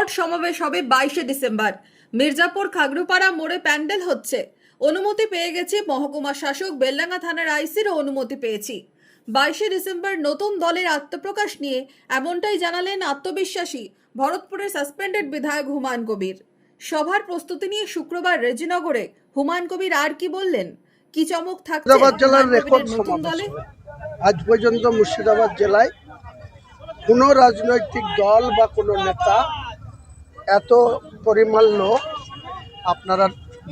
বিরাট সমাবেশ হবে 22শে ডিসেম্বর। মির্জাপুর খাগড়ুপাড়া মোড়ে প্যান্ডেল হচ্ছে। অনুমতি পেয়ে গেছে মহকুমা শাসক, বেলডাঙ্গা থানার আইসিরও অনুমতি পেয়েছি। 22শে ডিসেম্বর নতুন দলের আত্মপ্রকাশ নিয়ে এমনটাই জানালেন আত্মবিশ্বাসী ভরতপুরের সাসপেন্ডেড বিধায়ক হুমায়ুন কবির। সভার প্রস্তুতি নিয়ে শুক্রবার রেজিনগরে হুমায়ুন কবির আর কি বললেন, কি চমক থাকছে মুর্শিদাবাদ জেলার হুমায়ুন রেকর্ড কবিরের নতুন দলে? আজ পর্যন্ত মুর্শিদাবাদ জেলায় কোনো রাজনৈতিক দল বা কোনো নেতা এত পরিমাণ লোক, আপনারা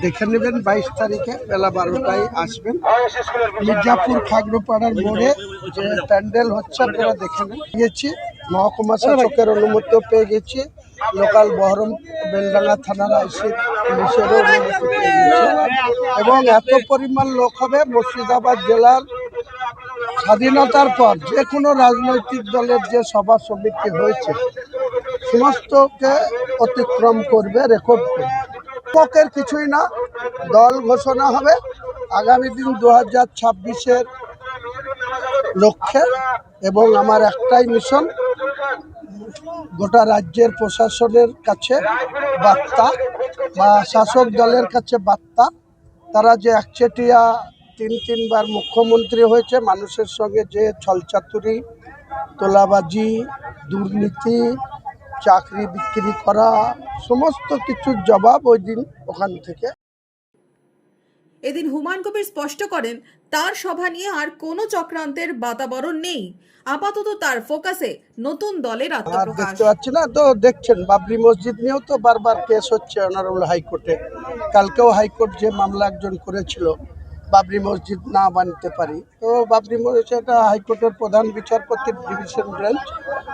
দেখে নেবেন 22 তারিখে বেলা 12টায় আসবেন। মির্জাপুর খাগড়ুপাড়ার মোড়ে যে প্যান্ডেল হচ্ছে আপনারা দেখে গেছি, মহকুমা শাসকের অনুমতি পেয়ে গেছি, লোকাল বহরম বেলডাঙ্গা থানার আইসি পুলিশেরও অনুমতি পেয়ে গেছি এবং এত পরিমাণ লোক হবে। মুর্শিদাবাদ জেলার স্বাধীনতার পর যে কোনো রাজনৈতিক দলের যে সভা সমিতি হয়েছে সমস্তকে অতিক্রম করবে, রেকর্ড করবে। পক্ষের কিছুই না, দল ঘোষণা হবে আগামী দিন 2026-এর লক্ষ্যে। এবং আমার একটাই মিশন, গোটা রাজ্যের প্রশাসনের কাছে বার্তা বা শাসক দলের কাছে বার্তা, তারা যে একচেটিয়া তিনবার মুখ্যমন্ত্রী হয়েছে, মানুষের সঙ্গে যে ছলচাতুরি, তোলাবাজি, দুর্নীতি, চাকরি বিক্রি করা, সমস্ত কিছুর জবাব ওই দিন ওখান থেকে। এদিন হুমায়ুন কবির স্পষ্ট করেন, তার সভা নিয়ে আর কোনো চক্রান্তের বাতাবরণ নেই। আপাতত তার ফোকাসে নতুন দলের আত্মপ্রকাশ। দেখতে পাচ্ছি না তো, দেখছেন বাবরি মসজিদ নিয়েও তো বারবার কেস হচ্ছে অনারেবল হাইকোর্টে। কালকেও হাইকোর্ট যে মামলা একজন করেছিল বাবরি মসজিদ না বানতে পারি, তো বাবরি মসজিদ হাইকোর্টের প্রধান বিচারপতির ডিভিশন বেঞ্চ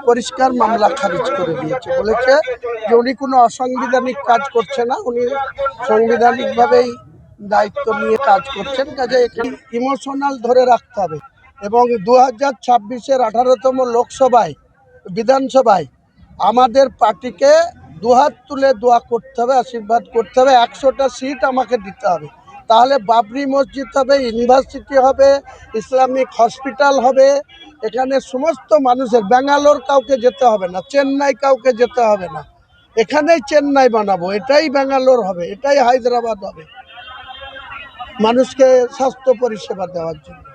পরিষ্কার মামলা খারিজ করে দিয়েছে, বলেছে যে উনি কোনো অসাংবিধানিক কাজ করছে না, উনি সাংবিধানিকভাবেই দায়িত্ব নিয়ে কাজ করছেন। কাজে এখানে ইমোশনাল ধরে রাখতে হবে এবং 2026-এর 18তম লোকসভায় বিধানসভায় আমাদের পার্টিকে দুহাত তুলে দোয়া করতে হবে, আশীর্বাদ করতে হবে। 100টা সিট আমাকে দিতে হবে, তাহলে বাবরি মসজিদ হবে, ইউনিভার্সিটি হবে, ইসলামিক হসপিটাল হবে। এখানে সমস্ত মানুষের, ব্যাঙ্গালোর কাউকে যেতে হবে না, চেন্নাই কাউকে যেতে হবে না, এখানেই চেন্নাই বানাবো, এটাই ব্যাঙ্গালোর হবে, এটাই হায়দ্রাবাদ হবে, মানুষকে স্বাস্থ্য পরিষেবা দেওয়ার জন্য।